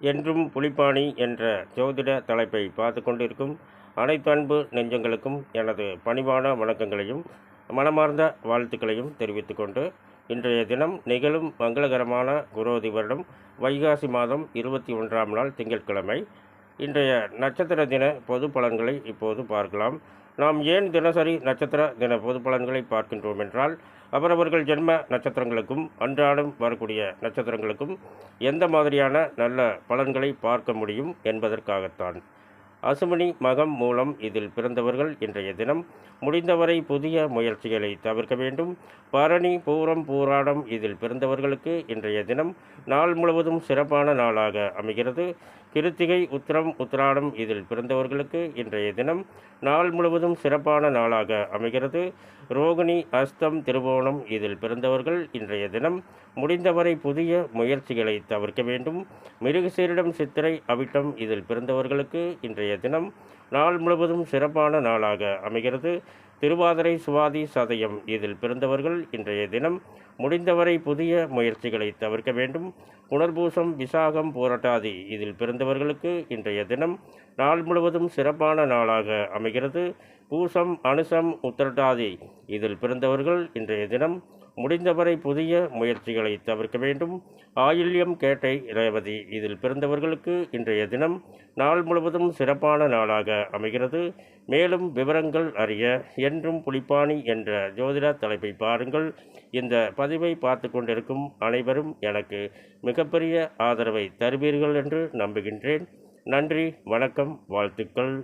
என்றும் புலிப்பாணி என்ற ஜோதிட தலைப்பை பார்த்து கொண்டிருக்கும் அனைத்து அன்பு நெஞ்சங்களுக்கும் எனது பணிவான வணக்கங்களையும் மனமார்ந்த வாழ்த்துக்களையும் தெரிவித்து கொண்டு இன்றைய தினம் நிகழும் மங்களகரமான குரோதி வருடம் வைகாசி மாதம் 21ஆம் நாள் திங்கட்கிழமை. இன்றைய நட்சத்திர தின பொது பலன்களை இப்போது பார்க்கலாம். நாம் ஏன் தினசரி நட்சத்திர தின பொது பலன்களை பார்க்கின்றோம் என்றால், அவரவர்கள் ஜென்ம நட்சத்திரங்களுக்கும் அன்றாடம் வரக்கூடிய நட்சத்திரங்களுக்கும் எந்த மாதிரியான நல்ல பலன்களை பார்க்க முடியும் என்பதற்காகத்தான். அசுவினி மகம் மூலம் இதில் பிறந்தவர்கள் இன்றைய தினம் முடிந்தவரை புதிய முயற்சிகளை தவிர்க்க வேண்டும். பரணி பூரம் பூராடம் இதில் பிறந்தவர்களுக்கு இன்றைய தினம் நாள் முழுவதும் சிறப்பான நாளாக அமைகிறது. கிருத்திகை உத்திரம் உத்திராடம் இதில் பிறந்தவர்களுக்கு இன்றைய தினம் நாள் முழுவதும் சிறப்பான நாளாக அமைகிறது. ரோகிணி அஸ்தம் திருவோணம் இதில் பிறந்தவர்கள் இன்றைய தினம் முடிந்தவரை புதிய முயற்சிகளை தவிர்க்க வேண்டும். மிருகசீரிடம் சித்திரை அவிட்டம் இதில் பிறந்தவர்களுக்கு இன்றைய தினம் நாள் முழுவதும் சிறப்பான நாளாக அமைகிறது. திருவாதிரை சுவாதி சதயம் இதில் பிறந்தவர்கள் இன்றைய தினம் முடிந்தவரை புதிய முயற்சிகளை தவிர்க்க வேண்டும். புனர்பூசம் விசாகம் போராட்டாதி இதில் பிறந்தவர்களுக்கு இன்றைய தினம் நாள் முழுவதும் சிறப்பான நாளாக அமைகிறது. பூசம் அனுசம் உத்திரட்டாதி இதில் பிறந்தவர்கள் இன்றைய தினம் முடிந்தவரை புதிய முயற்சிகளை தவிர்க்க வேண்டும். ஆயில்யம் கேட்டை ரேவதி இதில் பிறந்தவர்களுக்கு இன்றைய தினம் நாள் முழுவதும் சிறப்பான நாளாக அமைகிறது. மேலும் விவரங்கள் அறிய என்றும் புலிப்பாணி என்ற ஜோதிட தலைப்பை பாருங்கள். இந்த பதிவை பார்த்து கொண்டிருக்கும் அனைவரும் எனக்கு மிகப்பெரிய ஆதரவை தருவீர்கள் என்று நம்புகின்றேன். நன்றி, வணக்கம், வாழ்த்துக்கள்.